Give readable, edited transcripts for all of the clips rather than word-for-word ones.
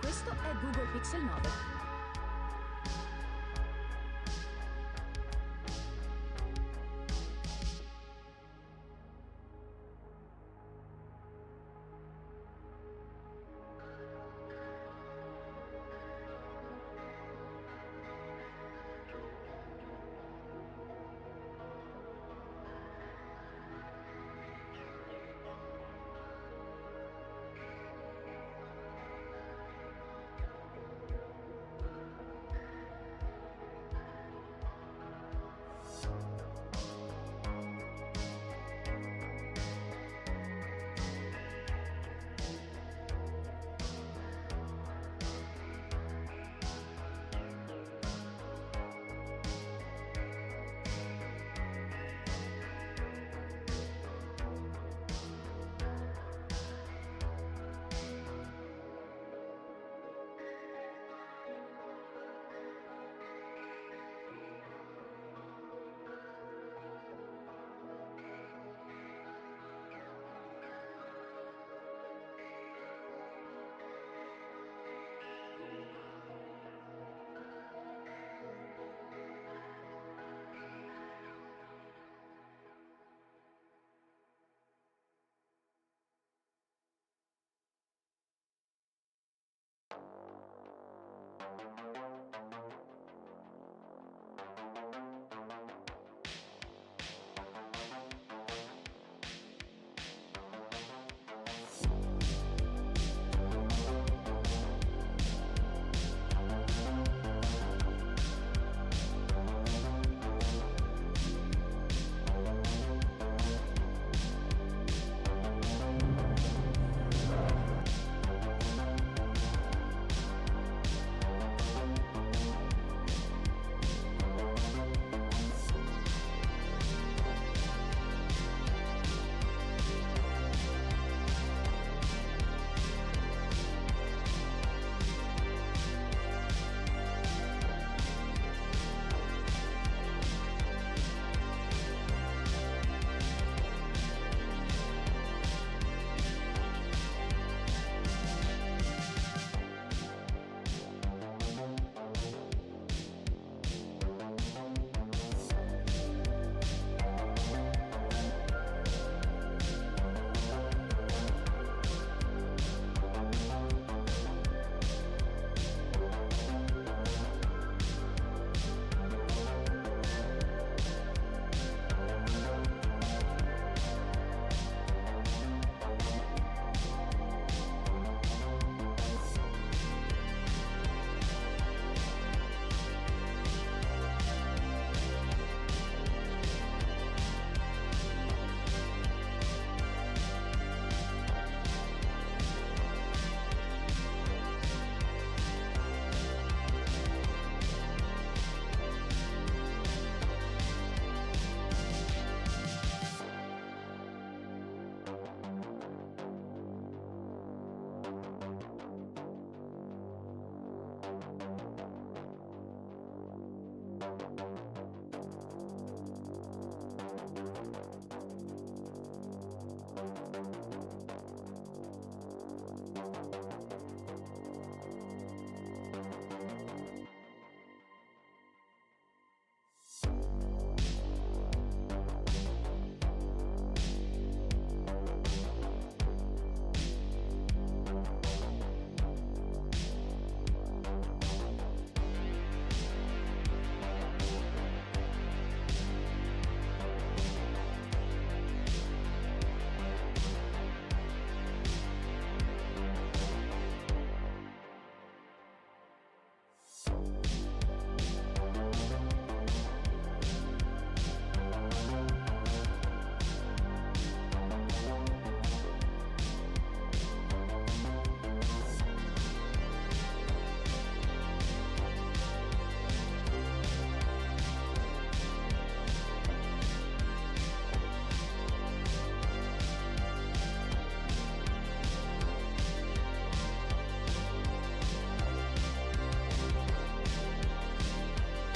Questo è Google Pixel 9.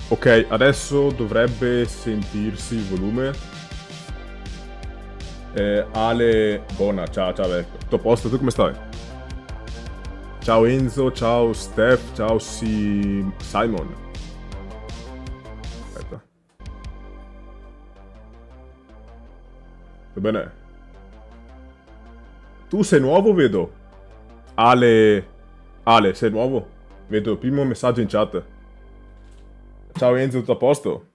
Ok, adesso dovrebbe sentirsi il volume. Ale, buona, ciao, ciao, tutto a posto, tu come stai? Ciao Enzo, ciao Steph, ciao Simon. Aspetta. Va bene. Tu sei nuovo, vedo. Ale, sei nuovo? Vedo il primo messaggio in chat. Ciao Enzo, tutto a posto?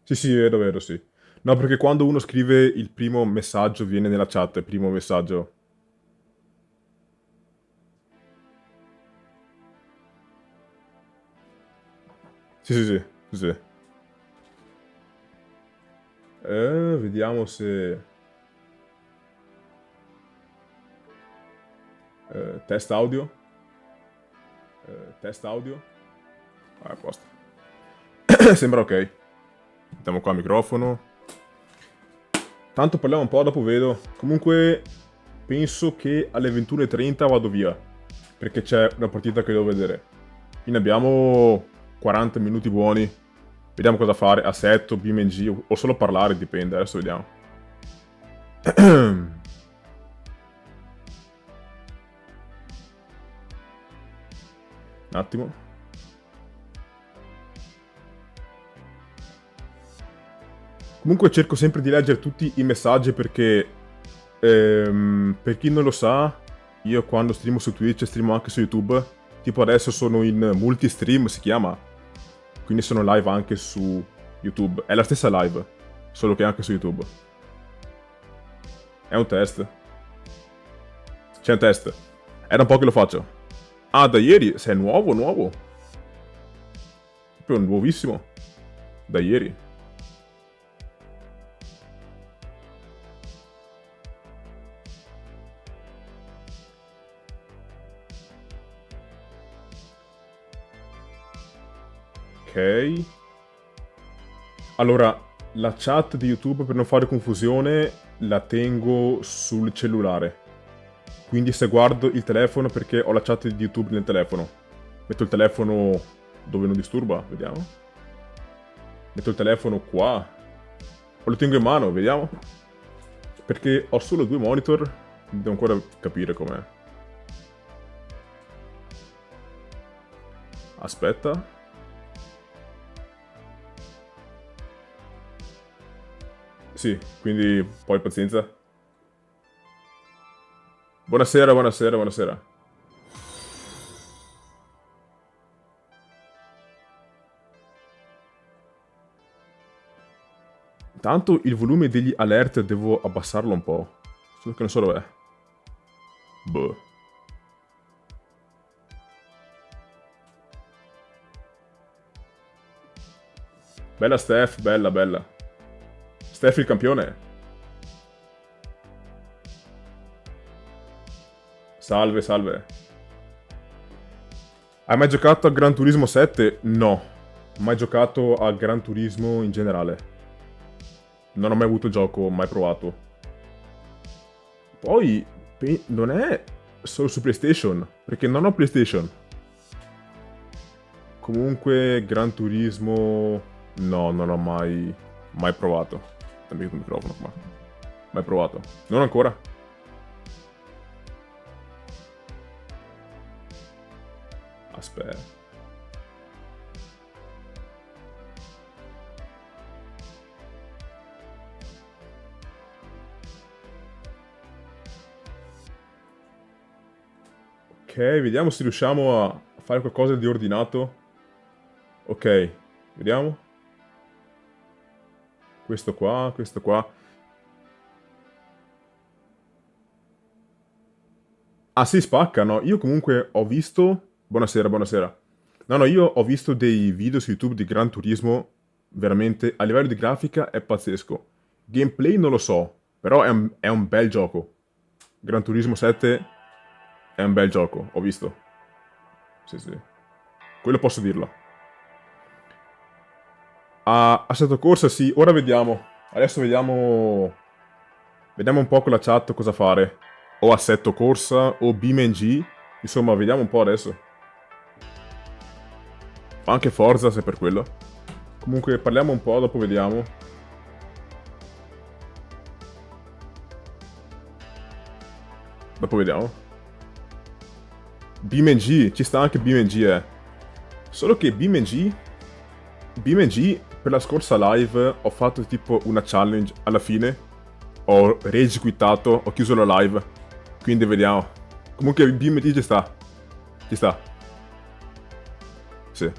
Sì, sì, vero, vero, sì. No, perché quando uno scrive il primo messaggio viene nella chat, il primo messaggio. Sì, sì, sì, sì, sì. Vediamo se... test audio. Test audio. Ah, a posto. Sembra ok. Mettiamo qua il microfono. Tanto parliamo un po', dopo vedo. Comunque, penso che alle 21:30 vado via. Perché c'è una partita che devo vedere. Quindi abbiamo 40 minuti buoni. Vediamo cosa fare. Assetto, BMG o solo parlare, dipende. Adesso vediamo. Un attimo. Comunque cerco sempre di leggere tutti i messaggi perché, per chi non lo sa, io quando streamo su Twitch streamo anche su YouTube. Tipo adesso sono in multi-stream, si chiama. Quindi sono live anche su YouTube. È la stessa live, solo che anche su YouTube. È un test. C'è un test. Era un po' che lo faccio. Ah, da ieri? Sei nuovo, nuovo? Proprio nuovissimo. Da ieri. Ok. Allora, la chat di YouTube, per non fare confusione, la tengo sul cellulare. Quindi se guardo il telefono, perché ho la chat di YouTube nel telefono. Metto il telefono dove non disturba, vediamo. Metto il telefono qua. O lo tengo in mano, vediamo. Perché ho solo 2 monitor. Devo ancora capire com'è. Aspetta. Sì, quindi poi pazienza. Buonasera, buonasera, buonasera. Tanto il volume degli alert devo abbassarlo un po'. Solo che non so dov'è. Boh. Bella Steph, bella, bella. Steph il campione. Salve, salve. Hai mai giocato a Gran Turismo 7? No. Mai giocato a Gran Turismo in generale. Non ho mai avuto il gioco, mai provato. Poi, non è solo su PlayStation, perché non ho PlayStation. Comunque, Gran Turismo... No, non ho mai provato. Dammi il microfono qua. Mai provato. Non ancora. Aspetta. Ok, vediamo se riusciamo a fare qualcosa di ordinato. Ok, vediamo. Questo qua, questo qua. Ah, si spacca, no? Io comunque ho visto... Buonasera, buonasera. No, io ho visto dei video su YouTube di Gran Turismo, veramente, a livello di grafica è pazzesco. Gameplay non lo so, però è un bel gioco. Gran Turismo 7 è un bel gioco, ho visto. Sì, sì. Quello posso dirlo. A Assetto Corsa, sì, ora vediamo. Adesso vediamo... Vediamo un po' con la chat cosa fare. O Assetto Corsa, o BeamNG. Insomma, vediamo un po' adesso. Anche Forza, se per quello. Comunque, parliamo un po', dopo vediamo. Dopo vediamo. BeamNG, ci sta anche BeamNG, Solo che BeamNG, per la scorsa live, ho fatto tipo una challenge alla fine. Ho rage quittato, ho chiuso la live. Quindi vediamo. Comunque BeamNG ci sta. Ci sta. Sì.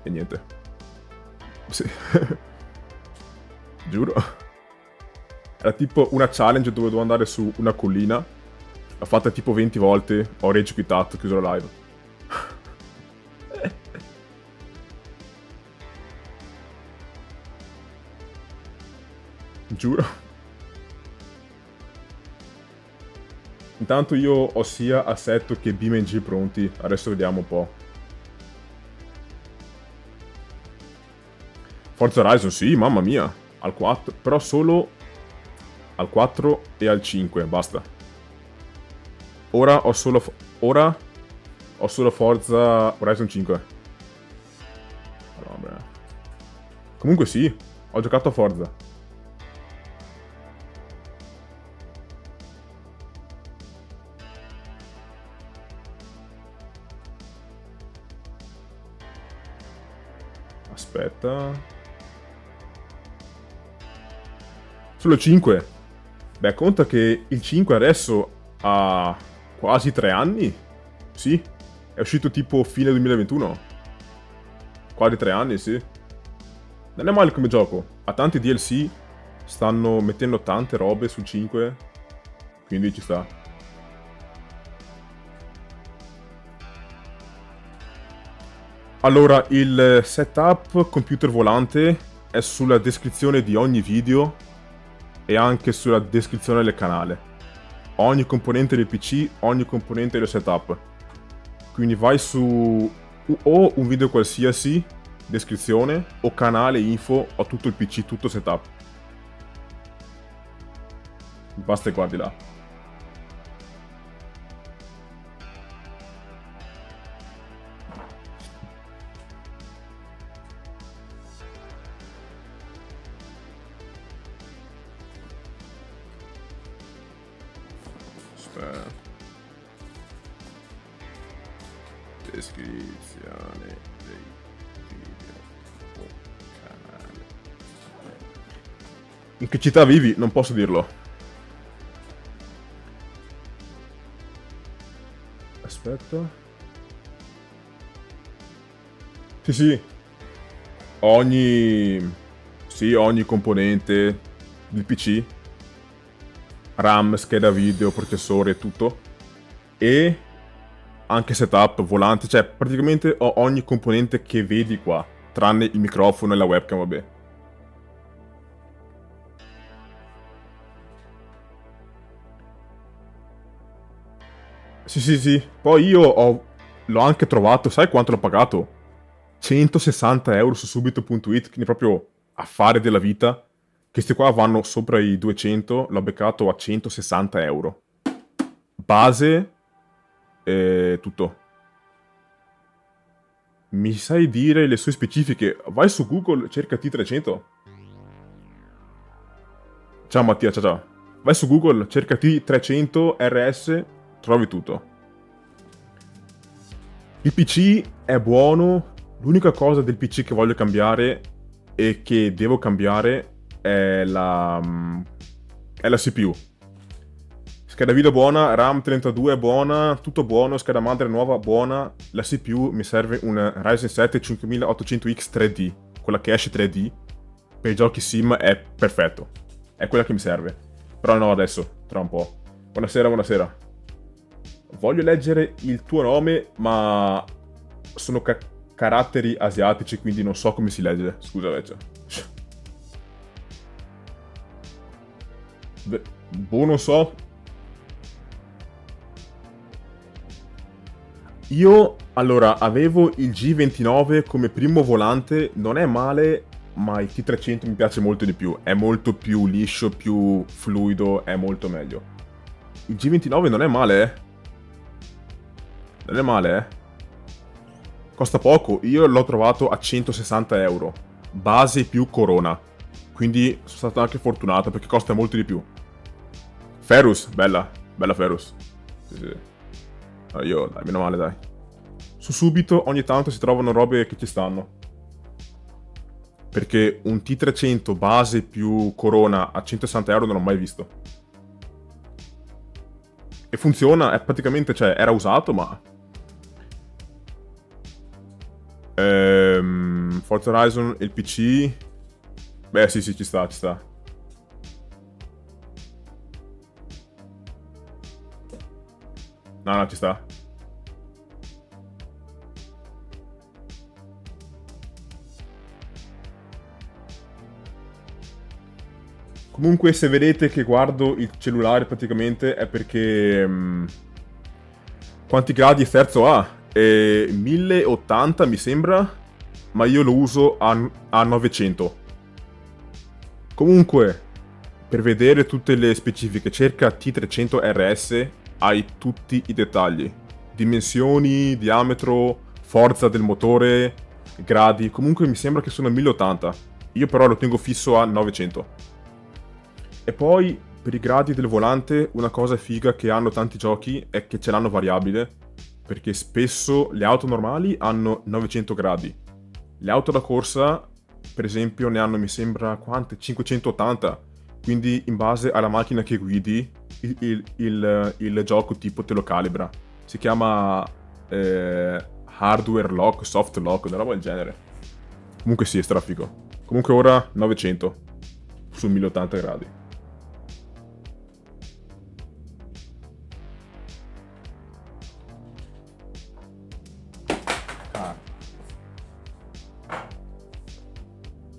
E niente. Sì. Giuro. Era tipo una challenge dove dovevo andare su una collina. L'ho fatta tipo 20 volte. Ho rage quittato, ho chiuso la live. Giuro. Intanto io ho sia Assetto che BeamNG pronti. Adesso vediamo un po'. Forza Horizon, sì, mamma mia. Al 4, però solo al 4 e al 5, basta. Ora ho solo Forza Horizon 5. Vabbè. Comunque sì, ho giocato a Forza. Aspetta. Solo 5. Beh, conta che il 5 adesso ha quasi 3 anni. Sì, è uscito tipo fine 2021. Quasi 3 anni, sì. Non è male come gioco. Ha tanti DLC. Stanno mettendo tante robe sul 5. Quindi ci sta. Allora, il setup computer volante è sulla descrizione di ogni video e anche sulla descrizione del canale. Ogni componente del PC, ogni componente del setup. Quindi vai su o un video qualsiasi, descrizione, o canale, info, ho tutto il PC, tutto il setup. Basta e guardi là. Aspetta. Descrizione dei video o canale. In che città vivi? Non posso dirlo. Aspetta. Sì, sì. Ogni componente del PC. RAM, scheda video, processore e tutto. E anche setup, volante, cioè praticamente ho ogni componente che vedi qua, tranne il microfono e la webcam, vabbè. Sì, sì, sì. Poi l'ho anche trovato, sai quanto l'ho pagato? 160 euro su subito.it, quindi proprio affare della vita. Questi qua vanno sopra i 200, l'ho beccato a 160 euro. Base e tutto. Mi sai dire le sue specifiche? Vai su Google, cerca T300. Ciao Mattia, ciao ciao. Vai su Google, cerca T300 RS, trovi tutto. Il PC è buono, l'unica cosa del PC che voglio cambiare e che devo cambiare è la CPU. Scheda video buona, RAM 32 buona, tutto buono, scheda madre nuova buona. La CPU mi serve un Ryzen 7 5800X 3D, quella che esce 3D. Per i giochi sim è perfetto. È quella che mi serve. Però no, adesso, tra un po'. Buonasera, buonasera. Voglio leggere il tuo nome, ma sono caratteri asiatici, quindi non so come si legge. Scusa, vecchio. Boh, non so. Io, allora, avevo il G29 come primo volante, non è male, ma il T300 mi piace molto di più. È molto più liscio, più fluido, è molto meglio. Il G29 non è male, eh? Non è male, eh? Costa poco, io l'ho trovato a 160 euro. Base più corona. Quindi sono stato anche fortunato perché costa molto di più. Ferus, bella. Bella Ferus. Sì, sì. Io, dai, meno male, dai. Su Subito ogni tanto si trovano robe che ci stanno. Perché un T300 base più corona a 160 euro non l'ho mai visto. E funziona, è praticamente, cioè, era usato, ma... Forza Horizon, il PC... Beh, sì, ci sta, ci sta. No, ci sta. Comunque, se vedete che guardo il cellulare praticamente è perché... quanti gradi il terzo ha? 1080 mi sembra, ma io lo uso a 900. Comunque, per vedere tutte le specifiche, cerca T300 RS, hai tutti i dettagli. Dimensioni, diametro, forza del motore, gradi. Comunque mi sembra che sono 1080. Io però lo tengo fisso a 900. E poi, per i gradi del volante, una cosa figa che hanno tanti giochi è che ce l'hanno variabile, perché spesso le auto normali hanno 900 gradi. Le auto da corsa, per esempio, ne hanno, mi sembra, quante? 580. Quindi, in base alla macchina che guidi, il gioco tipo te lo calibra. Si chiama hardware lock, soft lock, una roba del genere. Comunque sì, è strafigo. Comunque ora 900 su 1080 gradi.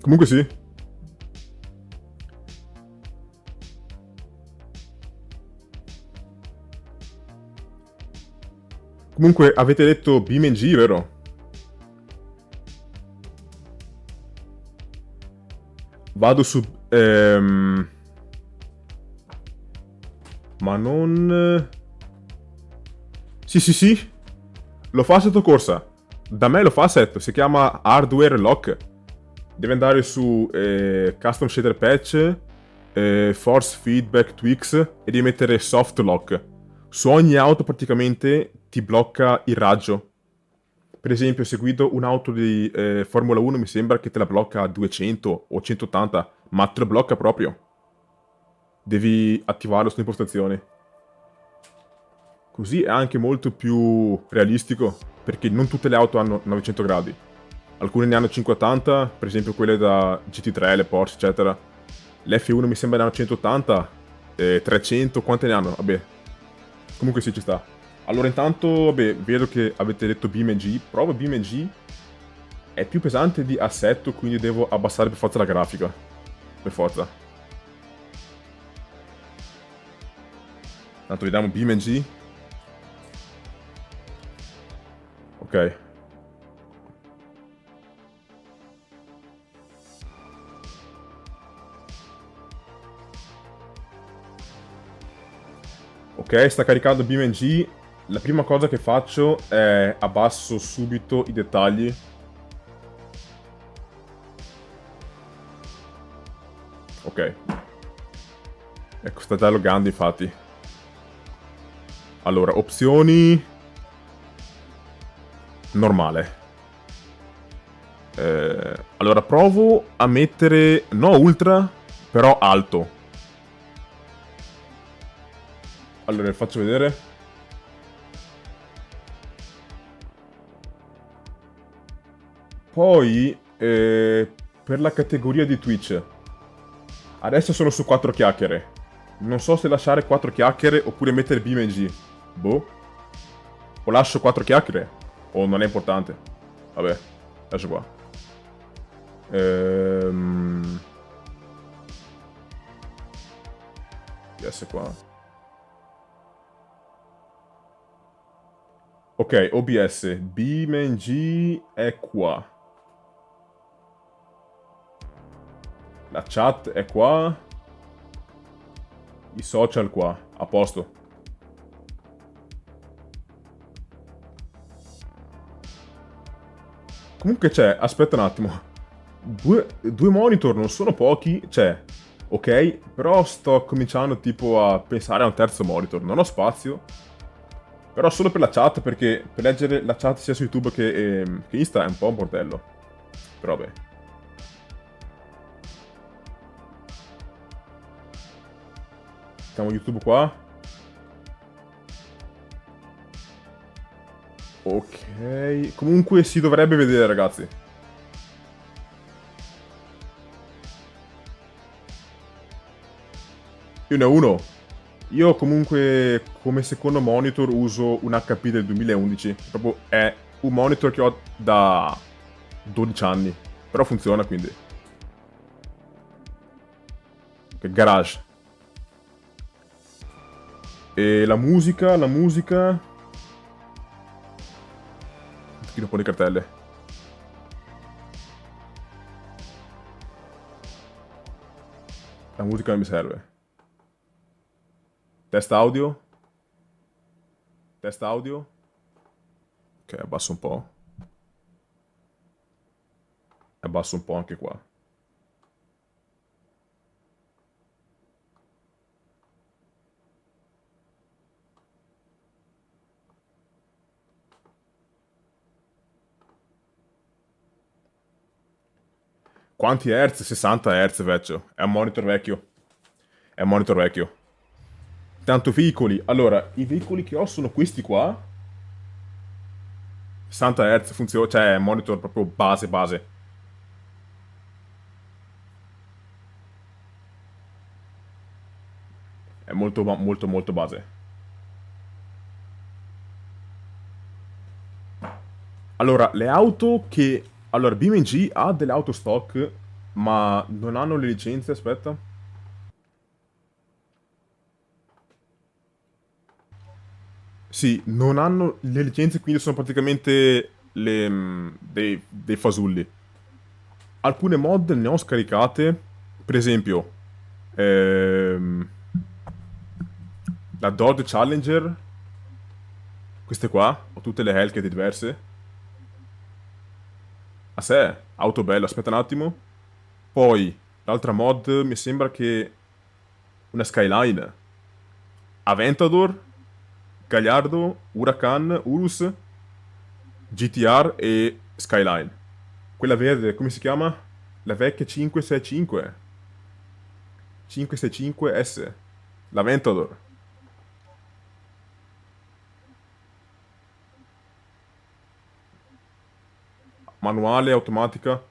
Comunque sì. Comunque avete detto BeamNG, vero? Vado su... ma non... Sì. Lo fa a sottocorsa. Da me lo fa a set. Si chiama Hardware Lock. Deve andare su Custom Shader Patch, Force Feedback Tweaks e devi mettere Soft Lock. Su ogni auto praticamente ti blocca il raggio. Per esempio, se guido un'auto di Formula 1 mi sembra che te la blocca a 200 o 180, ma te lo blocca proprio. Devi attivarlo sulle impostazioni. Così è anche molto più realistico, perché non tutte le auto hanno 900 gradi. Alcune ne hanno 580, per esempio quelle da GT3, le Porsche, eccetera. L'F1 mi sembra ne hanno 180, 300, quante ne hanno? Vabbè. Comunque sì, ci sta. Allora intanto, vabbè, vedo che avete detto BeamNG. Provo BeamNG. È più pesante di Assetto, quindi devo abbassare per forza la grafica. Per forza. Tanto vediamo BeamNG. Ok. Ok, sta caricando BeamNG. la prima cosa che faccio è abbasso subito i dettagli. Ok. Ecco, sta già loggando infatti. Allora, opzioni... Normale. Allora, provo a mettere... No ultra, però alto. Allora, vi faccio vedere. Poi, per la categoria di Twitch. Adesso sono su 4 chiacchiere. Non so se lasciare 4 chiacchiere oppure mettere BeamNG. Boh. O lascio 4 chiacchiere? O non è importante? Vabbè, lascio qua. OBS qua. Ok, OBS. BeamNG è qua. La chat è qua. I social qua. A posto. Comunque c'è, aspetta un attimo. Due monitor non sono pochi, cioè, ok, però sto cominciando tipo a pensare a un terzo monitor. Non ho spazio. Però solo per la chat, perché per leggere la chat sia su YouTube che Insta è un po' un bordello. Però vabbè. Mettiamo YouTube qua. Ok. Comunque si dovrebbe vedere, ragazzi. Io ne ho uno. Io comunque come secondo monitor uso un HP del 2011. Proprio è un monitor che ho da 12 anni. Però funziona quindi. Che garage. E la musica... Un po' di cartelle. La musica non mi serve. Test audio. Test audio. Ok, abbasso un po'. Abbasso un po' anche qua. Quanti hertz? 60 hertz, vecchio. È un monitor vecchio. È un monitor vecchio. Tanto veicoli. Allora, i veicoli che ho sono questi qua. 60 Hz funziona, cioè è monitor proprio base. È molto base. Allora, le auto che... Allora, BeamNG ha delle auto stock, ma non hanno le licenze, aspetta. Sì, non hanno le licenze, quindi sono praticamente dei fasulli. Alcune mod ne ho scaricate, per esempio, ehm, la Dodge Challenger, queste qua, ho tutte le Hellcat diverse. A sé, auto bella, aspetta un attimo. Poi, l'altra mod mi sembra che una Skyline. Aventador, Gagliardo, Huracan, Urus, GTR e Skyline. Quella verde, come si chiama? La vecchia 565. 565S. L'Aventador. Manuale, automatica.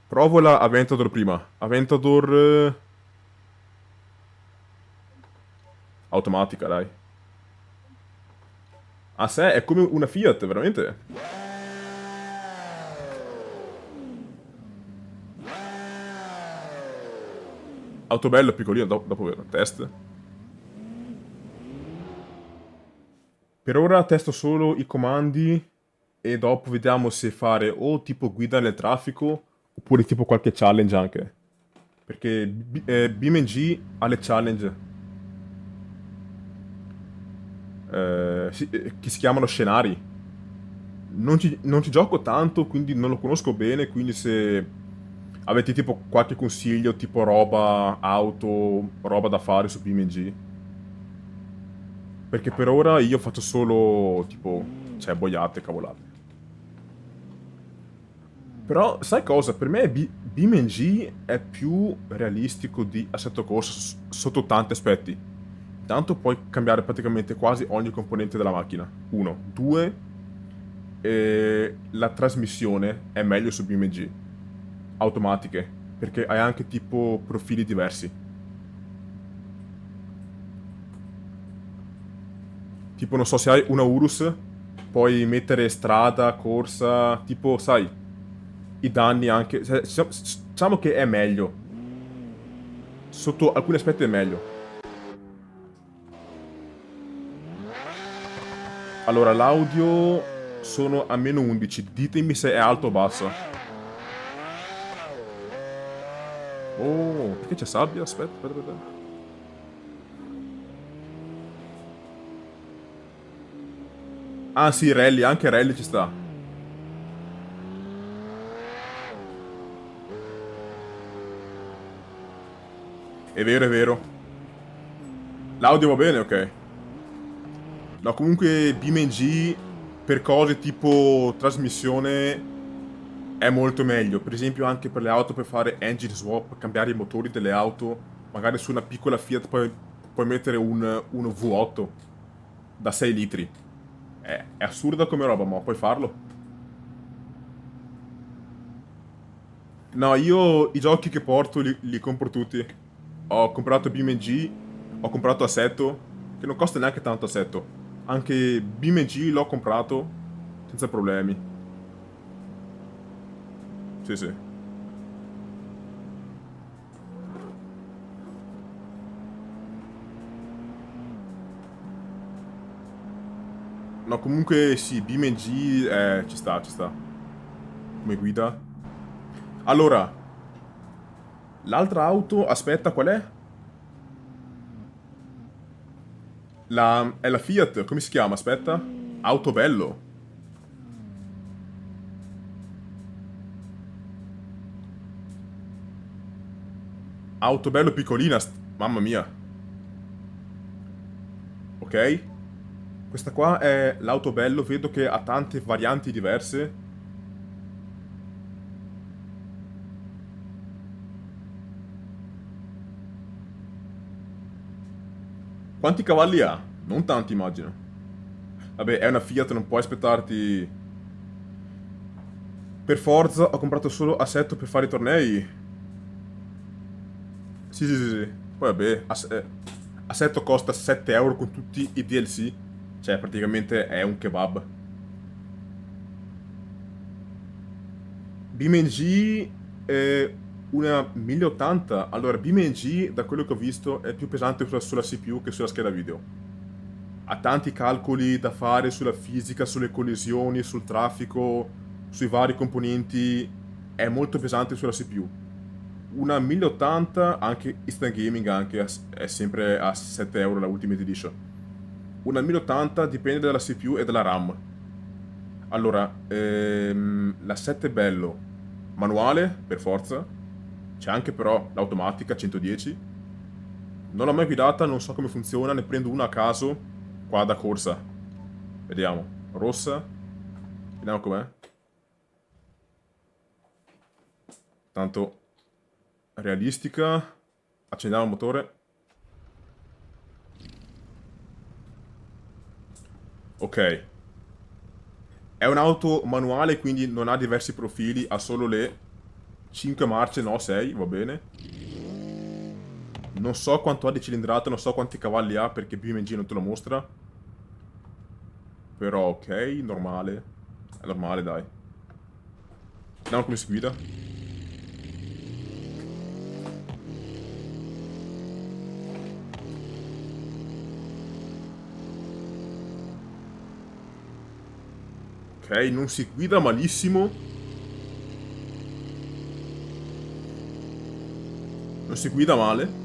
Provo la Aventador prima. Aventador... automatica, dai. A sé è come una Fiat, veramente. Auto bella, piccolina, dopo vedo. Test. Per ora testo solo i comandi e dopo vediamo se fare o tipo guida nel traffico oppure tipo qualche challenge anche. Perché BeamNG ha le challenge. che si chiamano scenari. Non ci gioco tanto, quindi non lo conosco bene, quindi se avete tipo qualche consiglio, tipo roba, auto, roba da fare su BMG. Perché per ora io faccio solo tipo, cioè, boiate, cavolate. Però, sai cosa? Per me BeamNG è più realistico di Assetto Corsa sotto tanti aspetti. Tanto puoi cambiare praticamente quasi ogni componente della macchina. Uno. Due, la trasmissione è meglio su BeamNG. Automatiche. Perché hai anche tipo profili diversi. Tipo, non so, se hai una Urus, puoi mettere strada, corsa, tipo, sai, i danni anche. Diciamo che è meglio. Sotto alcuni aspetti è meglio. Allora, l'audio sono a meno 11. Ditemi se è alto o basso. Oh, perché c'è sabbia? Aspetta. Ah sì, rally, anche rally ci sta. È vero, è vero. L'audio va bene, ok. No, comunque BeamNG per cose tipo trasmissione è molto meglio. Per esempio anche per le auto, per fare engine swap, cambiare i motori delle auto. Magari su una piccola Fiat puoi mettere un V8 da 6 litri. È assurda come roba, ma puoi farlo. No, io i giochi che porto li compro tutti. Ho comprato BeamNG, ho comprato Assetto, che non costa neanche tanto Assetto. Anche BeamNG l'ho comprato senza problemi. Sì, sì. No, comunque sì, BeamNG ci sta, ci sta. Come guida. Allora, l'altra auto, aspetta, qual è? È la Fiat, come si chiama? Aspetta. Autobello. Autobello piccolina, mamma mia. Ok. Questa qua è l'autobello, vedo che ha tante varianti diverse. Quanti cavalli ha? Non tanti, immagino. Vabbè, è una Fiat, non puoi aspettarti. Per forza, ho comprato solo Assetto per fare i tornei. Sì, sì, sì, sì. Poi vabbè, Assetto costa 7 euro con tutti i DLC. Cioè, praticamente è un kebab. BeamNG è una 1080. Allora, BeamNG, da quello che ho visto, è più pesante sulla CPU che sulla scheda video. Ha tanti calcoli da fare sulla fisica, sulle collisioni, sul traffico, sui vari componenti. È molto pesante sulla CPU. Una 1080, anche Instant Gaming anche, è sempre a 7 euro la Ultimate Edition. Una 1080 dipende dalla CPU e dalla RAM. Allora, la 7 bello, manuale, per forza. C'è anche però l'automatica 110. Non l'ho mai guidata, non so come funziona, ne prendo una a caso, qua da corsa. Vediamo. Rossa. Vediamo com'è. Tanto realistica. Accendiamo il motore. Ok. È un'auto manuale, quindi non ha diversi profili, ha solo le 5 marce, no, 6, va bene. Non so quanto ha di cilindrata, non so quanti cavalli ha perché BeamNG non te lo mostra. Però ok, normale. È normale, dai. Vediamo come si guida. Ok, non si guida malissimo. Non si guida male.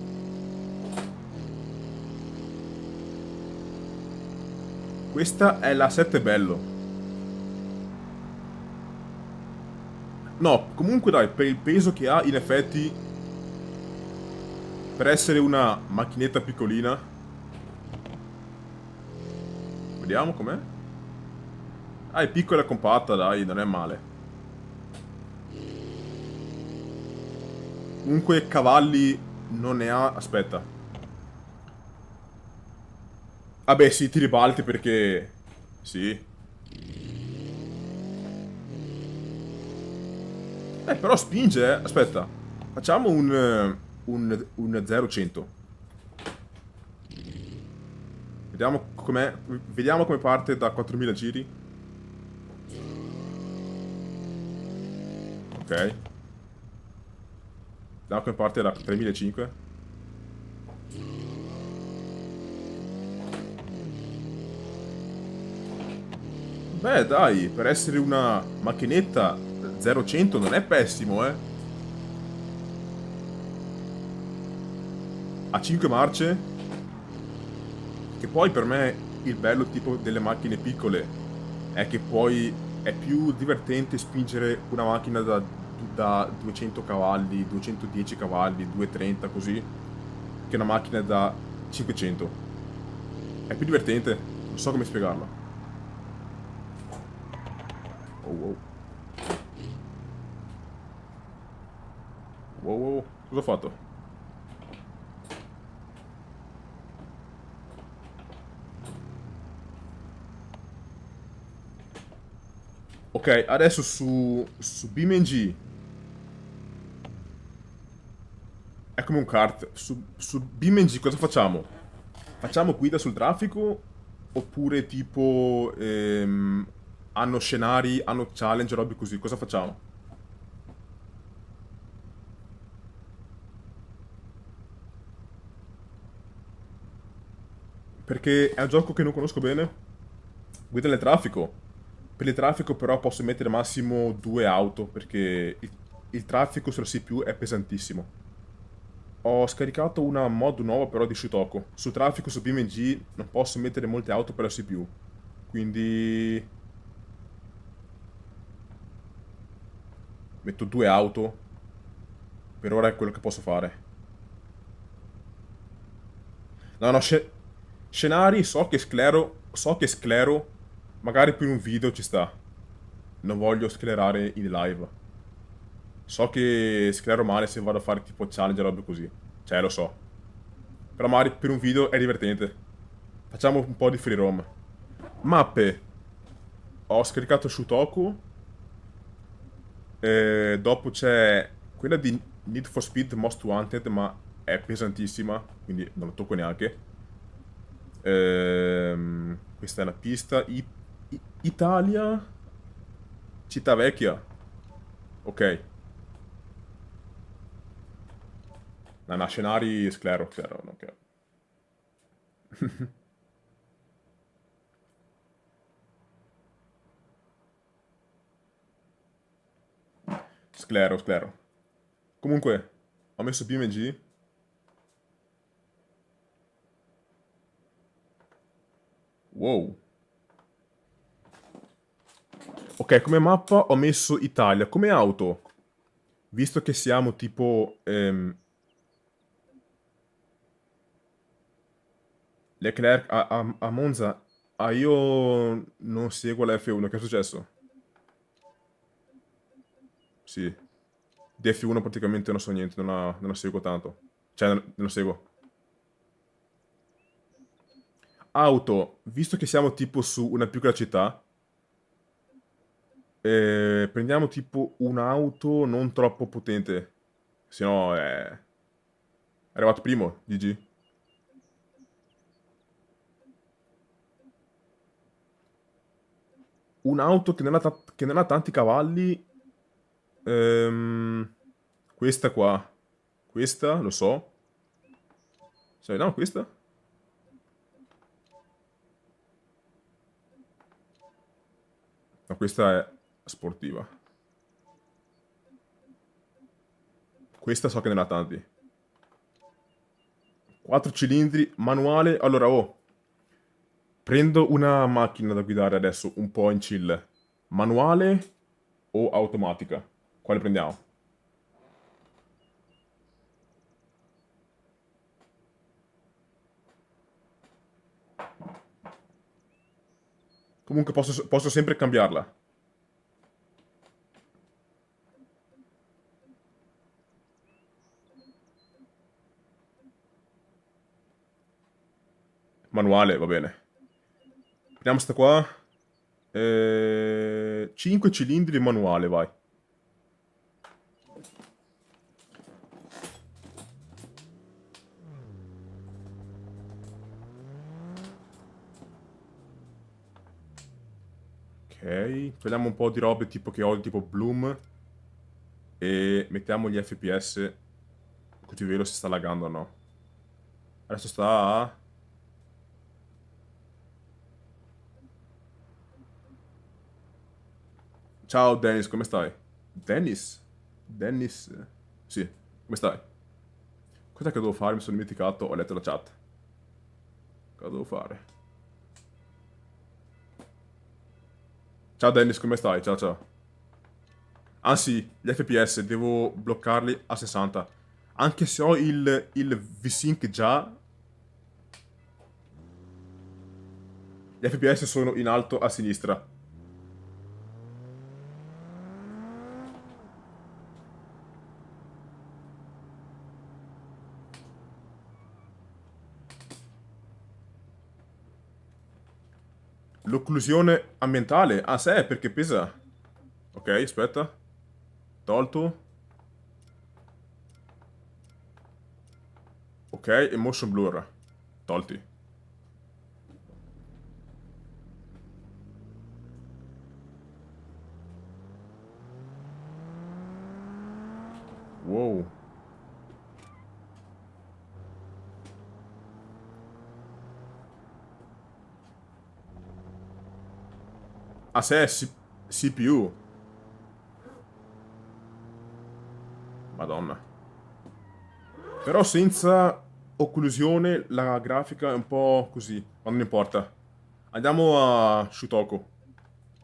Questa è la 7 bello. No, comunque dai, per il peso che ha, in effetti, per essere una macchinetta piccolina. Vediamo com'è. Ah, è piccola e compatta, dai, non è male. Comunque cavalli non ne ha... Aspetta. Vabbè, sì, ti ribalti perché... Sì. Però spinge, eh. Aspetta. Facciamo un 0-100. Vediamo com'è. Vediamo come parte da 4000 giri. Ok. Vediamo come parte da 3500. Beh, dai, per essere una macchinetta 0-100 non è pessimo, eh. A 5 marce. Che poi per me il bello tipo delle macchine piccole è che poi è più divertente spingere una macchina da 200 cavalli, 210 cavalli, 230 così, che una macchina da 500. È più divertente, non so come spiegarlo. Oh, wow. Wow, wow. Cosa ho fatto? Ok, adesso su BeamNG è come un kart. Su BeamNG cosa facciamo? Facciamo guida sul traffico oppure tipo hanno scenari, hanno challenge, robe così. Cosa facciamo? Perché è un gioco che non conosco bene. Guida nel traffico. Per il traffico però posso mettere massimo due auto perché il traffico sulla CPU è pesantissimo. Ho scaricato una mod nuova però di Shutoko. Su traffico su BeamNG non posso mettere molte auto per la CPU. Quindi metto due auto. Per ora è quello che posso fare. No, no, scenari so che sclero, magari per un video ci sta. Non voglio sclerare in live. So che sclero male se vado a fare tipo challenge e robe così. Cioè, lo so. Però magari per un video è divertente. Facciamo un po' di free roam. Mappe. Ho scaricato Shutoku. Dopo c'è quella di Need for Speed Most Wanted, ma è pesantissima, quindi non la tocco neanche. Questa è la pista. Italia. Città Vecchia. Ok. No, no, scenari sclero, sclero, ok. Sclero, sclero. Comunque, ho messo BMG. Wow. Ok, come mappa ho messo Italia. Come auto, visto che siamo tipo Leclerc a Monza, io non seguo la F1, che è successo? Sì, di F1 praticamente non so niente, non la seguo tanto. Cioè, non la seguo. Auto, visto che siamo tipo su una piccola città, prendiamo tipo un'auto non troppo potente, se no è arrivato primo, GG. Un'auto che non ha tanti cavalli, ehm, questa qua. Questa, lo so. Se vediamo questa. No, questa è sportiva. Questa so che ne ha tanti. 4 cilindri, manuale. Allora, oh, Prendo una macchina da guidare adesso un po' in chill. Manuale o automatica? Quale prendiamo? Comunque posso sempre cambiarla. Manuale, va bene. Prendiamo sta qua. 5 cilindri manuale, vai. Ok, togliamo un po' di robe tipo che ho, tipo Bloom. E mettiamo gli FPS. Così vedo se sta laggando o no. Adesso sta a... Ciao Dennis, come stai? Dennis? Dennis? Sì, come stai? Cos'è che devo fare? Mi sono dimenticato, ho letto la chat. Cosa devo fare? Ciao Dennis, come stai? Ciao ciao. Ah sì, gli FPS devo bloccarli a 60. Anche se ho il V-Sync già, gli FPS sono in alto a sinistra. L'occlusione ambientale? Ah, se, perché pesa. Ok, aspetta. Tolto. Ok, e motion blur. Tolti. Wow. Ah, se, CPU. Madonna. Però senza occlusione la grafica è un po' così, ma non importa. Andiamo a Shutoku.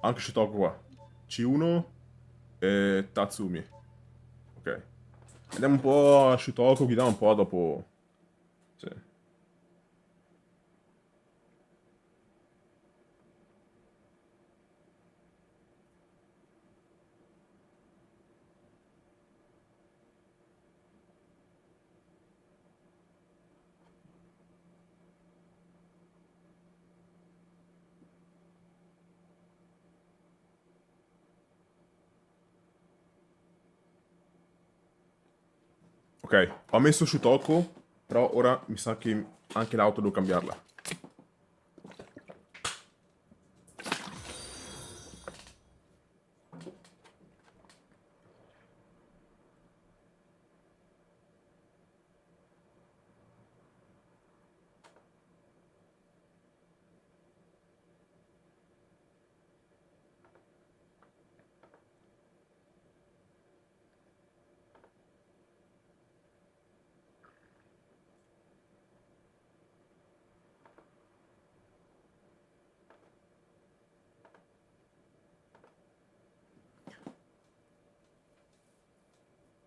Anche Shutoku qua. C1 e Tatsumi. Ok. Andiamo un po' a Shutoku, guidiamo un po' dopo... Sì. Ok, ho messo Shutoku, però ora mi sa che anche l'auto devo cambiarla.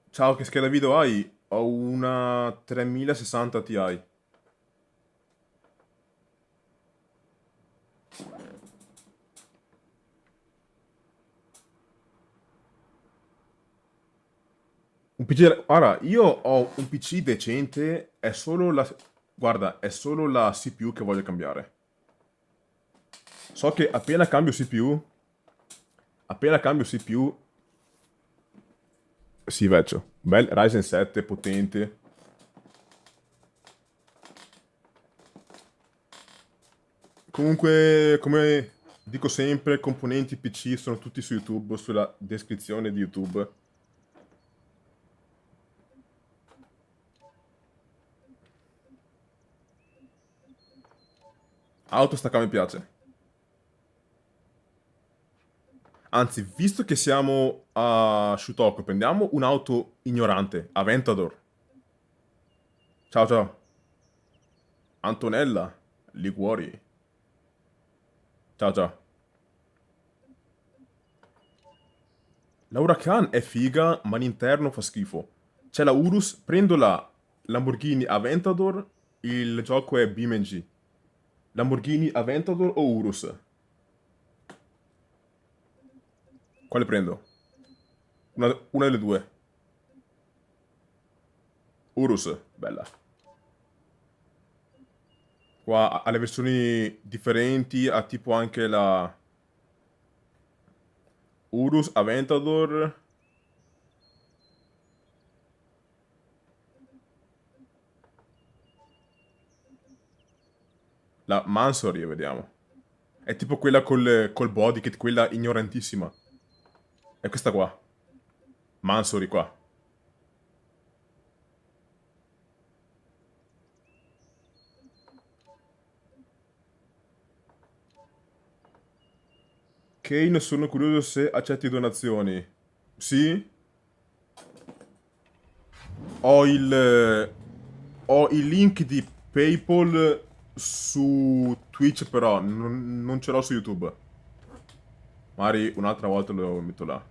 Ciao, che scheda video hai? Ho una 3060 Ti. Un PC... Guarda, io ho un PC decente, è solo la... Guarda, è solo la CPU che voglio cambiare. So che appena cambio CPU... Appena cambio CPU... Sì, vecchio. Bel Ryzen 7, potente. Comunque, come dico sempre, componenti PC sono tutti su YouTube, sulla descrizione di YouTube. Auto stacca mi piace. Anzi, visto che siamo a Shutoku, prendiamo un'auto ignorante, Aventador. Ciao ciao. Antonella, Liguori. Ciao ciao. La Huracan è figa, ma l'interno fa schifo. C'è la Urus, prendo la Lamborghini Aventador, il gioco è BeamNG. Lamborghini Aventador o Urus? Quale prendo? Una delle due. Urus, bella. Qua ha le versioni differenti, ha tipo anche la Urus Aventador. La Mansory, vediamo. È tipo quella col body kit, quella ignorantissima. È questa qua. Mansory qua. Kane, sono curioso se accetti donazioni. Sì? Ho il link di PayPal su Twitch, però non ce l'ho su YouTube. Magari un'altra volta lo metto là.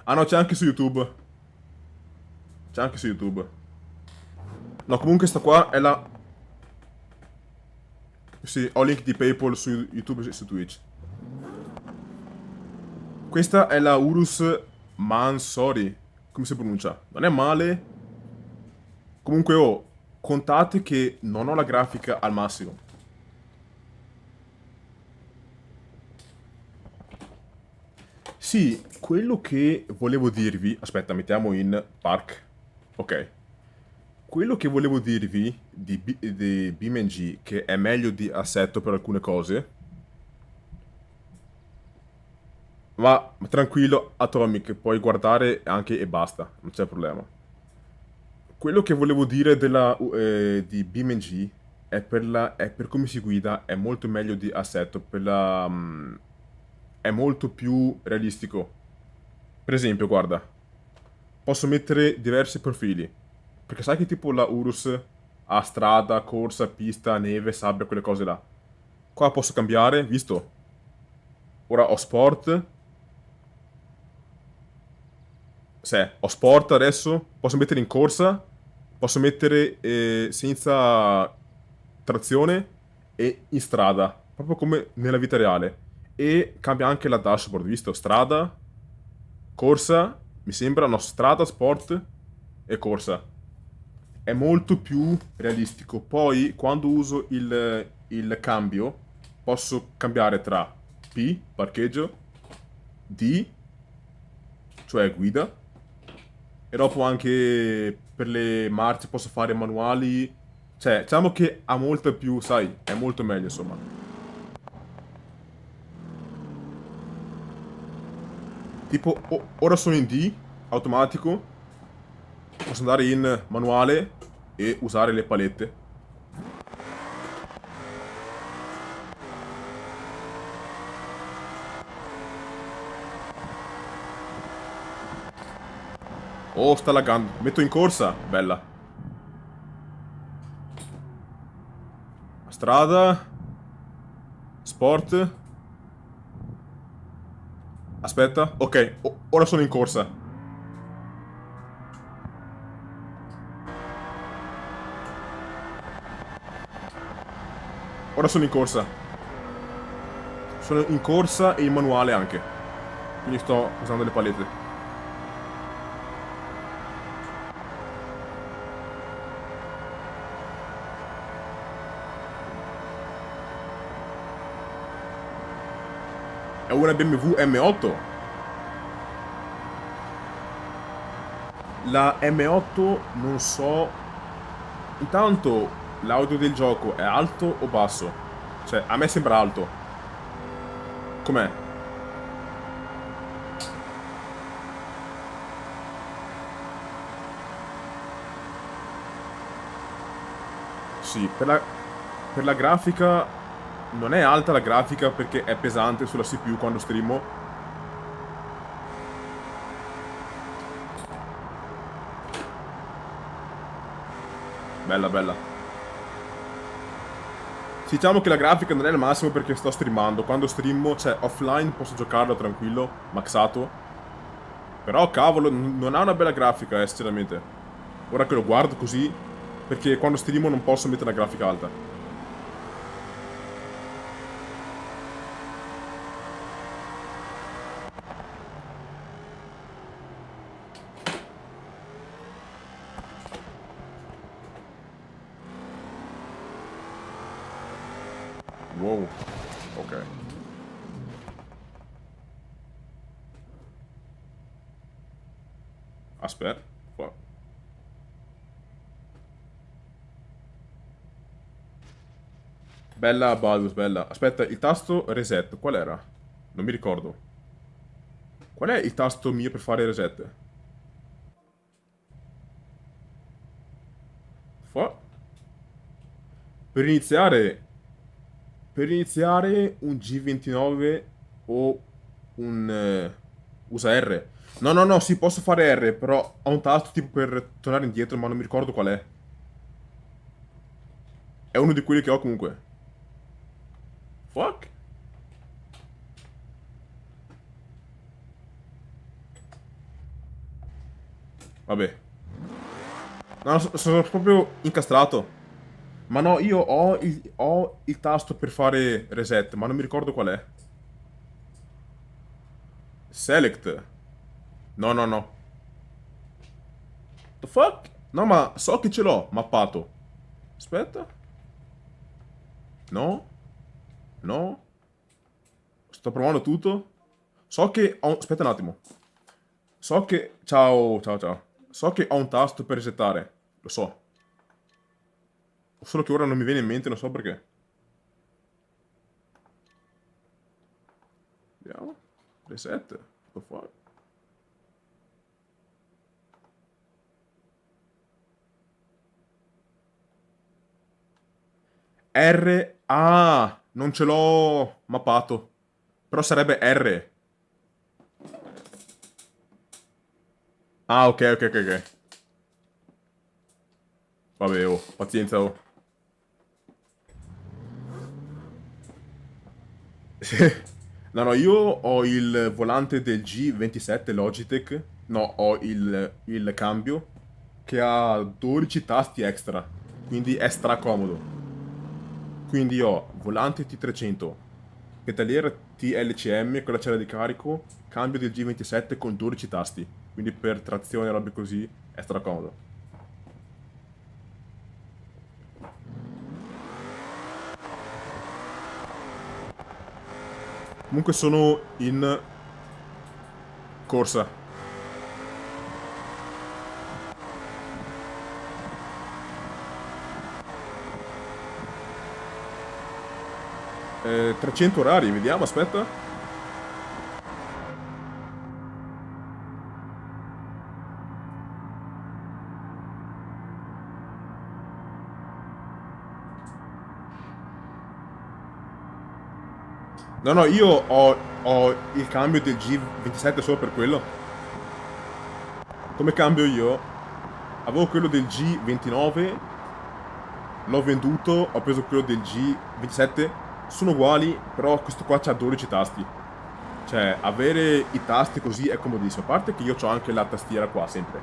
Ah no, c'è anche su YouTube. C'è anche su YouTube. No, comunque sta qua è la... Sì, ho link di PayPal su YouTube e su Twitch. Questa è la Urus Mansory. Come si pronuncia? Non è male. Comunque, oh, contate che non ho la grafica al massimo. Sì, quello che volevo dirvi... Aspetta, mettiamo in Park. Ok. Quello che volevo dirvi di BeamNG, che è meglio di Assetto per alcune cose... Ma tranquillo, Atomic, puoi guardare anche e basta, non c'è problema. Quello che volevo dire di BeamNG è per come si guida, è molto meglio di Assetto, è molto più realistico. Per esempio, guarda, posso mettere diversi profili, perché sai che tipo la Urus ha strada, corsa, pista, neve, sabbia, quelle cose là. Qua posso cambiare, visto? Ora ho sport. Se ho sport adesso, posso mettere in corsa, posso mettere senza trazione e in strada, proprio come nella vita reale. E cambia anche la dashboard, visto? Strada, corsa, mi sembra, no, strada, sport e corsa. È molto più realistico. Poi, quando uso il cambio, posso cambiare tra P, parcheggio, D, cioè guida, e dopo anche per le marce posso fare manuali. Cioè, diciamo che ha molto più, sai, è molto meglio, insomma. Tipo, ora sono in D, automatico. Posso andare in manuale e usare le palette. Oh, sta laggando. Metto in corsa. Bella. Strada. Sport. Aspetta. Ok, ora sono in corsa. Ora sono in corsa. Sono in corsa e in manuale anche. Quindi sto usando le palette. È una BMW M8. La M8 non so. Intanto l'audio del gioco è alto o basso? Cioè, a me sembra alto. Com'è? Sì, per la grafica non è alta la grafica perché è pesante sulla CPU quando streamo. Bella, bella. Diciamo che la grafica non è il massimo perché sto streamando. Quando streamo, cioè offline, posso giocarlo tranquillo, maxato. Però cavolo, non ha una bella grafica, sinceramente. Ora che lo guardo così, perché quando streamo non posso mettere la grafica alta. Wow, ok. Aspetta. Qua. Bella Baldus, bella. Aspetta, il tasto reset, qual era? Non mi ricordo. Qual è il tasto mio per fare reset? Fa. Per iniziare. Per iniziare un G29 o un... usa R. No, no, no, sì, posso fare R, però ho un tasto tipo per tornare indietro, ma non mi ricordo qual è. È uno di quelli che ho comunque. Fuck? Vabbè. No, sono proprio incastrato. Ma no, io ho il tasto per fare reset, ma non mi ricordo qual è. Select. No, no, no. The fuck? No, ma so che ce l'ho, mappato. Aspetta. No? No? Sto provando tutto. So che ho... Aspetta un attimo. So che... Ciao, ciao, ciao. So che ho un tasto per resettare. Lo so. Solo che ora non mi viene in mente, non so perché. Vediamo. Reset. What the fuck? R. Ah, non ce l'ho mappato. Però sarebbe R. Ah, ok, ok, ok, ok. Vabbè, oh, pazienza, oh. No, no, io ho il volante del G27 Logitech. No, ho il cambio che ha 12 tasti extra. Quindi è stracomodo. Quindi ho volante T300, pedaliera TLCM con la cella di carico, cambio del G27 con 12 tasti. Quindi per trazione e robe così è stracomodo. Comunque sono in corsa. 300 orari, vediamo, aspetta. No, no, io ho il cambio del G27 solo per quello. Come cambio io? Avevo quello del G29, l'ho venduto, ho preso quello del G27. Sono uguali, però questo qua c'ha 12 tasti. Cioè, avere i tasti così è comodissimo. A parte che io ho anche la tastiera qua, sempre.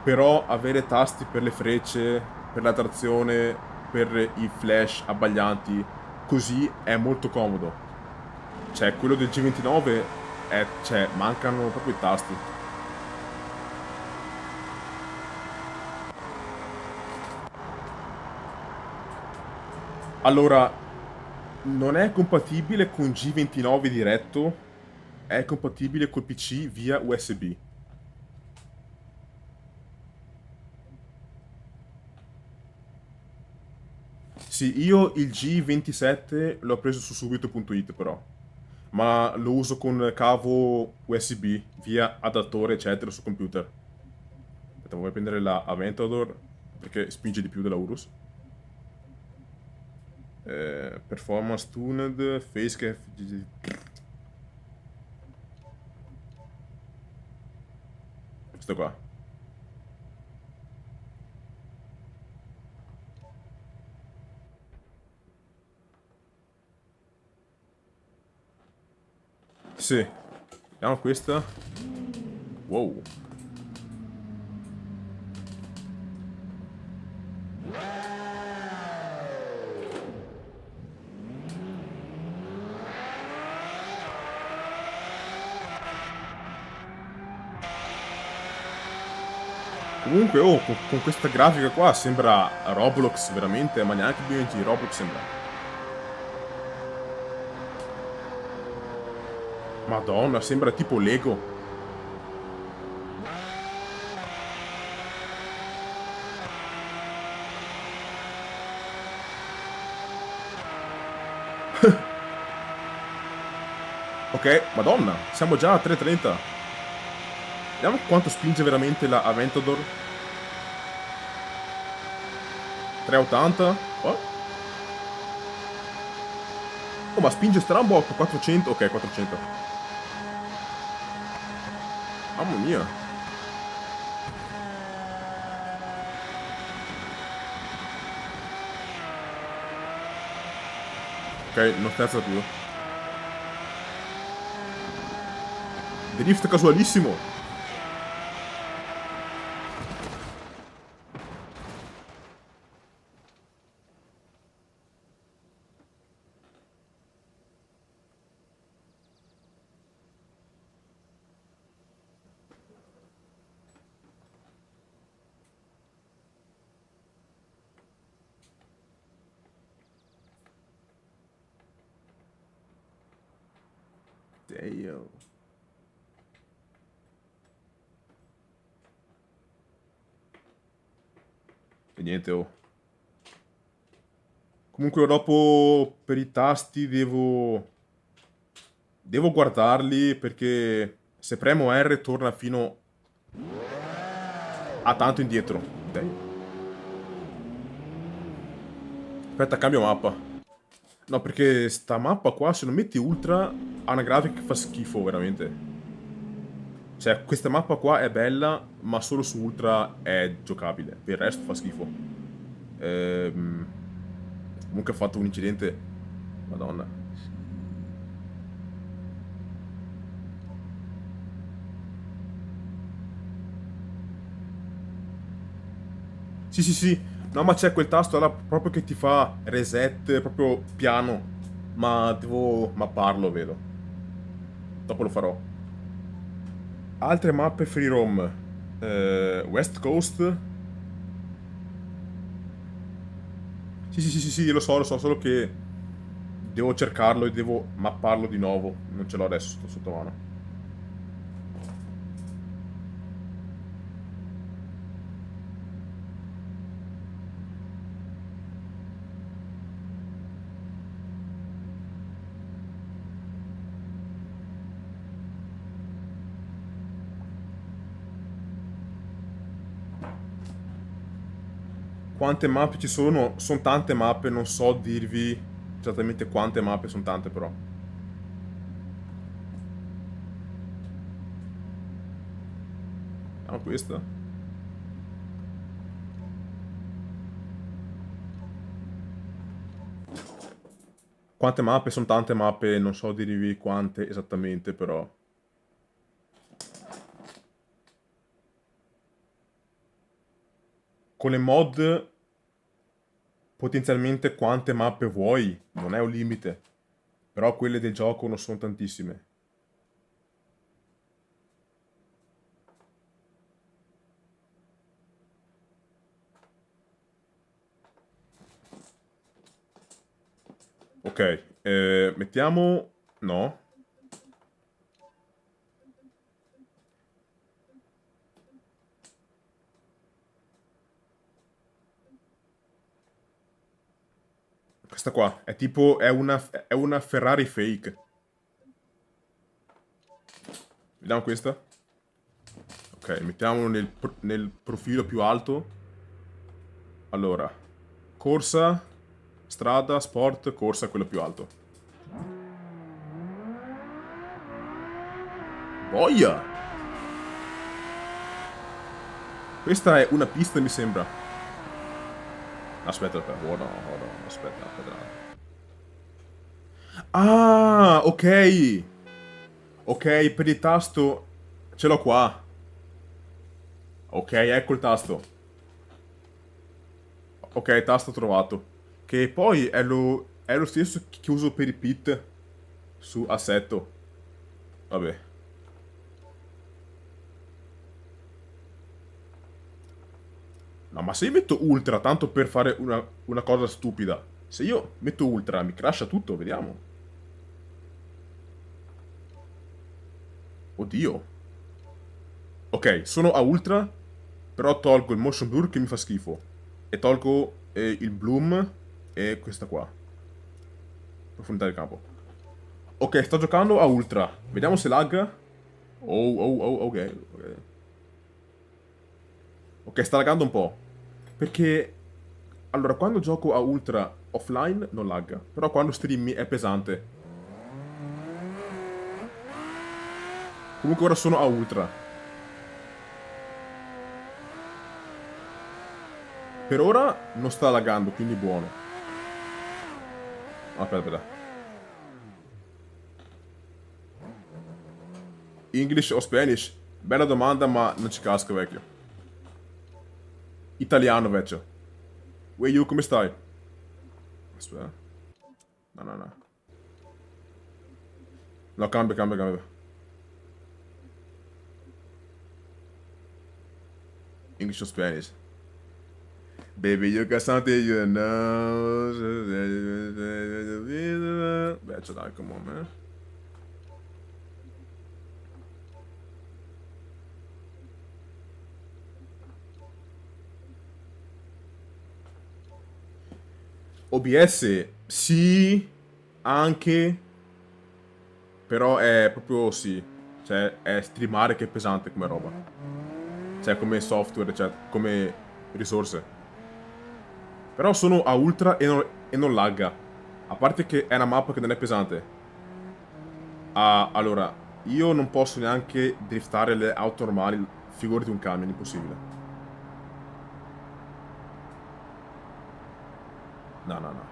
Però avere tasti per le frecce, per la trazione, per i flash abbaglianti, così è molto comodo. Cioè, quello del G29 è... cioè, mancano proprio i tasti. Allora, non è compatibile con G29 diretto, è compatibile col PC via USB. Sì, io il G27 l'ho preso su subito.it però, ma lo uso con cavo USB via adattore eccetera sul computer. Aspetta, vuoi prendere la Aventador perché spinge di più della Urus? Performance tuned, facecam... Questo qua. Sì. Vediamo questa. Wow. Comunque, oh, con questa grafica qua sembra Roblox veramente, ma neanche BNG, Roblox sembra. Madonna, sembra tipo Lego. Ok, Madonna, siamo già a 3.30. Vediamo quanto spinge veramente la Aventador. 380. Oh. Oh, ma spinge strambotto, 400. Ok, 400. Mamma mia. Ok, non scherza più. Drift casualissimo. Damn. E niente, oh. Comunque dopo per i tasti devo guardarli perché se premo R torna fino a tanto indietro. Damn. Aspetta, cambio mappa. No, perché sta mappa qua, se non metti ultra, ha una grafica che fa schifo, veramente. Cioè, questa mappa qua è bella, ma solo su ultra è giocabile. Per il resto fa schifo. Ehm... Comunque ho fatto un incidente. Madonna. Sì, sì, sì. No, ma c'è quel tasto là proprio che ti fa reset proprio piano. Ma devo mapparlo, vedo. Dopo lo farò. Altre mappe free roam. West Coast. Sì, sì, sì, sì, sì, lo so, solo che devo cercarlo e devo mapparlo di nuovo. Non ce l'ho adesso sotto mano. Quante mappe ci sono? Sono tante mappe, non so dirvi esattamente quante mappe, sono tante però. Ah, questa? Quante mappe? Sono tante mappe, non so dirvi quante esattamente però. Con le mod potenzialmente quante mappe vuoi, non è un limite. Però quelle del gioco non sono tantissime. Ok, mettiamo... No. Questa qua è tipo, è una Ferrari fake. Vediamo questa. Ok, mettiamolo nel profilo più alto. Allora, corsa, strada, sport, corsa, quello più alto. Boia! Questa è una pista, mi sembra. Aspetta, aspetta, oh no, aspetta. Ah, ok! Ok, per il tasto ce l'ho qua. Ok, ecco il tasto. Ok, tasto trovato. Che poi è lo stesso che uso per i pit su Assetto. Vabbè. No, ma se io metto ultra tanto per fare una cosa stupida. Se io metto ultra mi crasha tutto, vediamo. Oddio. Ok, sono a ultra, però tolgo il motion blur che mi fa schifo. E tolgo il bloom e questa qua. Profondità del campo. Ok, sto giocando a ultra. Vediamo se lagga. Ok, ok. Ok, sta laggando un po'. Perché... Allora, quando gioco a ultra offline non lagga. Però quando streami è pesante. Comunque ora sono a ultra. Per ora non sta laggando, quindi buono. Aspetta, aspetta. English o Spanish? Bella domanda, ma non ci casco, vecchio. Italiano, vecchio. Uè, you, come stai? Aspetta. No, no, no. No, cambia, cambia, cambia. English or Spanish? Baby, you got something you know. Vecchio, dai, come on, man. OBS, sì, anche, però è proprio sì. Cioè, è streamare che è pesante come roba. Cioè, come software, cioè, come risorse. Però sono a ultra e non lagga. A parte che è una mappa che non è pesante. Ah, allora, io non posso neanche driftare le auto normali, figurati un camion, impossibile. No, no, no.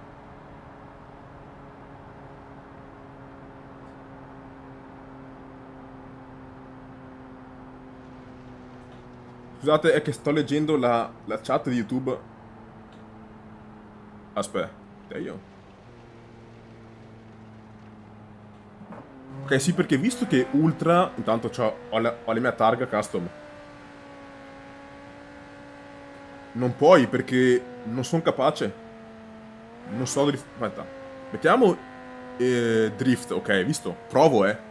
Scusate, è che sto leggendo la chat di YouTube. Aspetta, io. Ok, sì, perché visto che Ultra, intanto ho la mia targa custom. Non puoi perché non sono capace. Non so drift. Aspetta. Mettiamo drift, ok, visto? Provo, eh.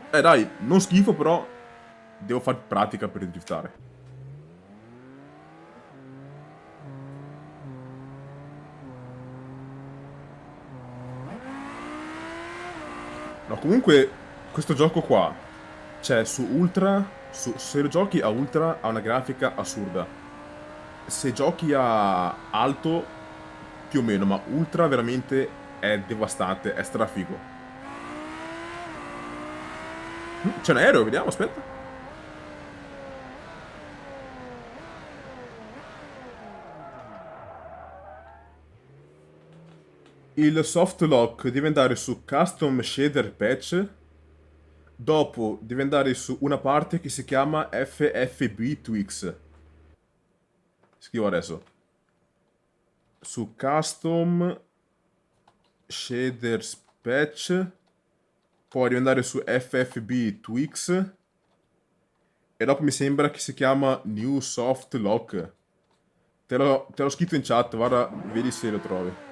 Dai, non schifo, però devo fare pratica per driftare. No, comunque, questo gioco qua, cioè su Ultra, se lo giochi a Ultra ha una grafica assurda. Se giochi a alto, più o meno, ma Ultra veramente è devastante, è strafigo. C'è un aereo, vediamo, aspetta. Il soft lock deve andare su Custom Shader Patch. Dopo deve andare su una parte che si chiama FFB Tweaks. Scrivo adesso. Su Custom Shaders Patch. Poi deve andare su FFB Tweaks. E dopo mi sembra che si chiama New Soft Lock. Te l'ho scritto in chat, guarda, vedi se lo trovi.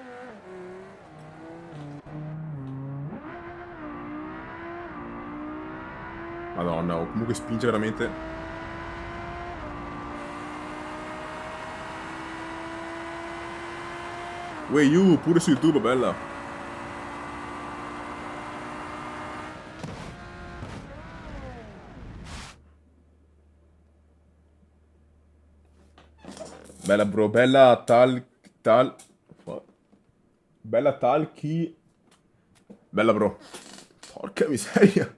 Madonna, o comunque spinge veramente. Uè, you, pure su YouTube, bella. Bella, bro, bella tal... Bella talchi... Bella, bro. Porca miseria.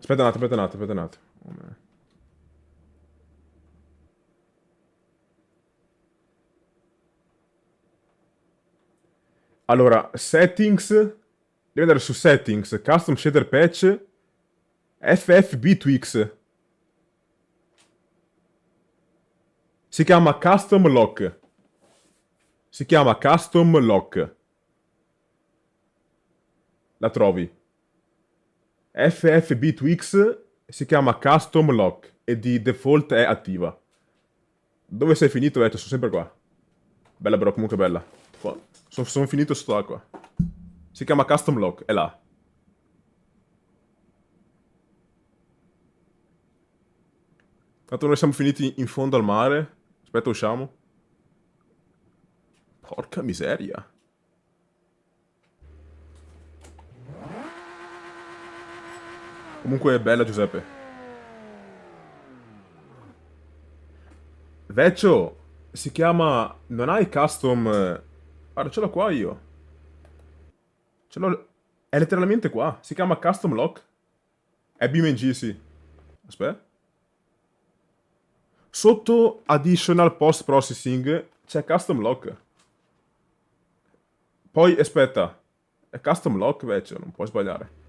Aspetta un attimo, aspetta un attimo, aspetta un attimo. Allora, settings. Devi andare su settings, custom shader patch, FFB Tweaks. Si chiama custom lock. Si chiama custom lock. La trovi. FFB Tweaks si chiama custom lock e di default è attiva. Dove sei finito? Sono sempre qua. Bella però, comunque bella. Sono finito sotto acqua. Si chiama custom lock, è là. Tanto noi siamo finiti in fondo al mare. Aspetta, usciamo. Porca miseria. Comunque è bella, Giuseppe. Vecchio, si chiama... Non hai custom... Guarda, ce l'ho qua io. Ce l'ho... È letteralmente qua. Si chiama custom lock. È BeamNG, sì. Aspetta. Sotto additional post processing c'è custom lock. Poi, aspetta. È custom lock, vecchio, non puoi sbagliare.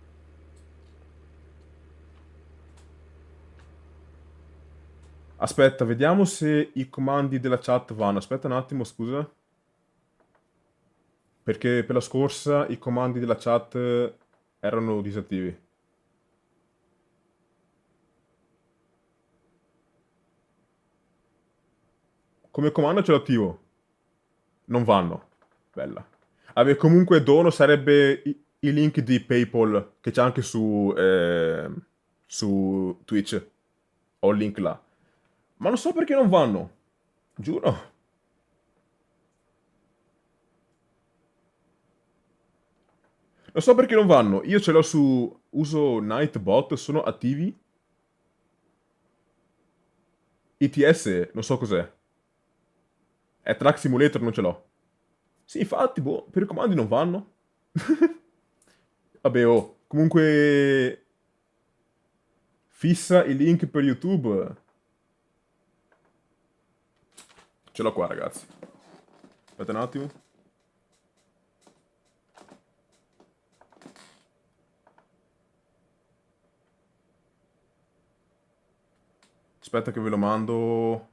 Aspetta, vediamo se i comandi della chat vanno. Aspetta un attimo, scusa. Perché per la scorsa i comandi della chat erano disattivi. Come comando ce l'ho attivo. Non vanno. Bella. Vabbè, comunque dono sarebbe i link di PayPal che c'è anche su Twitch. Ho il link là. Ma non so perché non vanno. Giuro. Non so perché non vanno. Io ce l'ho su... Uso Nightbot, sono attivi. ETS, non so cos'è. È Track Simulator, non ce l'ho. Sì, infatti, boh, per i comandi non vanno. Vabbè, oh, comunque... Fissa il link per YouTube. Ce l'ho qua, ragazzi. Aspetta un attimo. Aspetta che ve lo mando.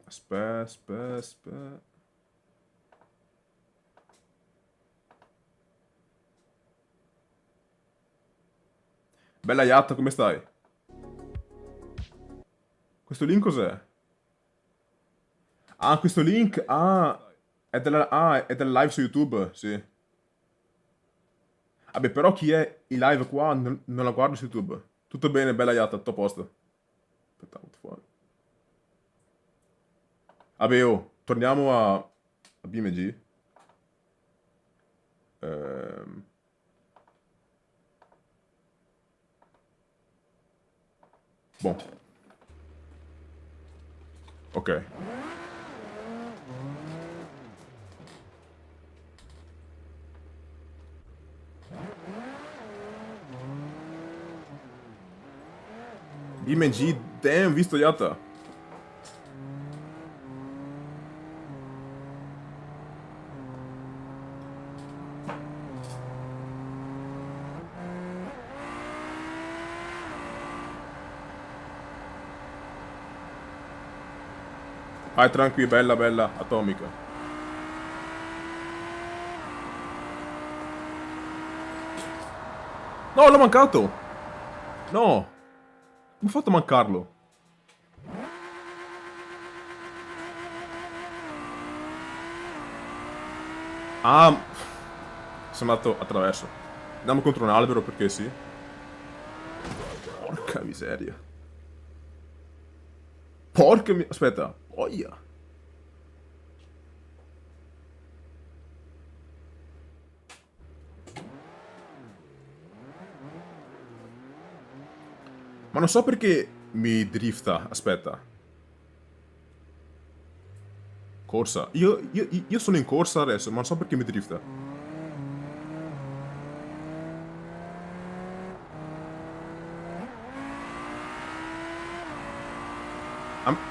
Aspetta. Bella Yatta, come stai? Questo link cos'è? Ah, questo link... è della live su YouTube, sì. Vabbè, però chi è in live qua non la guardo su YouTube. Tutto bene, bella Yatta, tutto a posto. Aspetta, what the fuck? Vabbè, oh, torniamo a BMG. Bom. Ok. BMG, damn, visto Yatta. Vai tranquillo, bella, bella, atomica. No, l'ho mancato! No! Come ho fatto a mancarlo? Ah! Sono andato attraverso. Andiamo contro un albero perché sì. Porca miseria. Aspetta. Oia. Ma non so perché mi drifta. Aspetta. Corsa. Io sono in corsa adesso, ma non so perché mi drifta.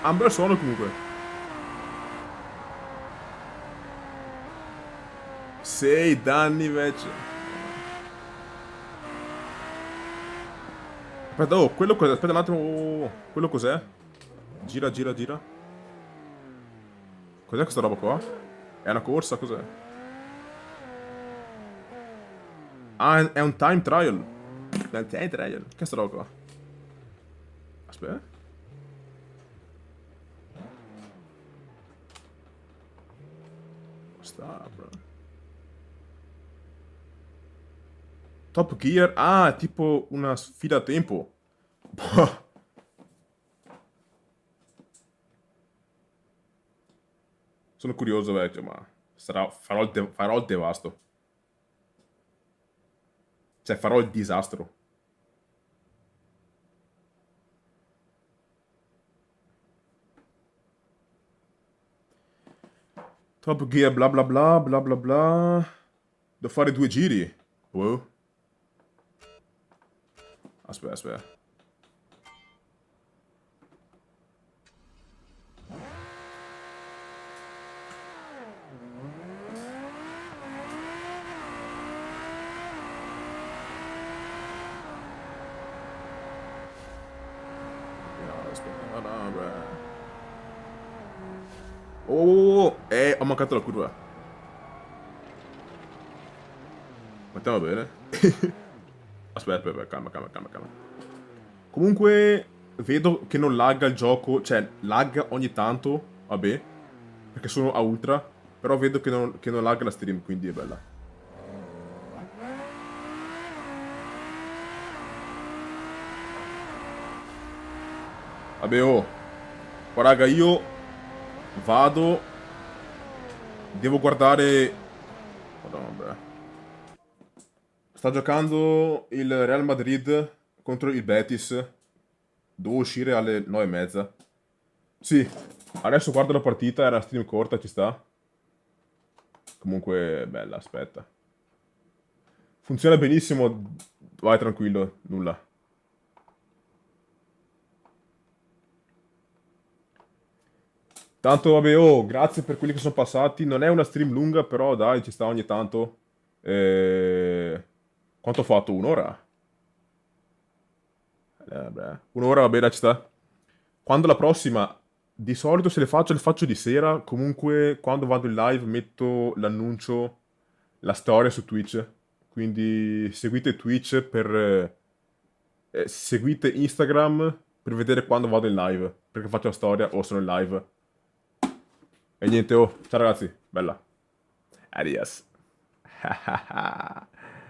Ha un bel suono comunque. 6 danni invece. Aspetta, oh, quello cos'è? Aspetta un attimo. Quello cos'è? Gira, gira, gira. Cos'è questa roba qua? È una corsa, cos'è? Ah, è un time trial. È un time trial. Che è sta roba qua? Aspetta. Sta, bro. Top Gear. Ah, è tipo una sfida a tempo. Boh. Sono curioso, vecchio, ma farò il devasto. Cioè, farò il disastro. Top Gear, bla bla bla, bla bla bla. Devo fare 2 giri. Wow. Aspetta, aspetta. No, aspetta, no, bro. Ho mancato la curva. Mettiamo bene. Aspetta, aspetta, calma, calma, calma, calma. Comunque, vedo che non lagga il gioco. Cioè, lagga ogni tanto. Vabbè. Perché sono a ultra. Però vedo che non lagga la stream, quindi è bella. Vabbè, oh. Oh, raga, io vado. Devo guardare. Madonna, beh. Sta giocando il Real Madrid contro il Betis. Devo uscire alle 9:30. Sì, adesso guardo la partita, era stream corta, ci sta. Comunque, bella, aspetta. Funziona benissimo, vai tranquillo, nulla. Tanto, vabbè, oh, grazie per quelli che sono passati. Non è una stream lunga, però dai, ci sta ogni tanto. Quanto ho fatto? Un'ora? Beh, un'ora, vabbè, dai, ci sta. Quando la prossima, di solito se le faccio di sera. Comunque, quando vado in live metto l'annuncio, la storia su Twitch. Quindi seguite Twitch seguite Instagram per vedere quando vado in live. Perché faccio la storia o sono in live. E niente, oh, ciao ragazzi, bella. Adios.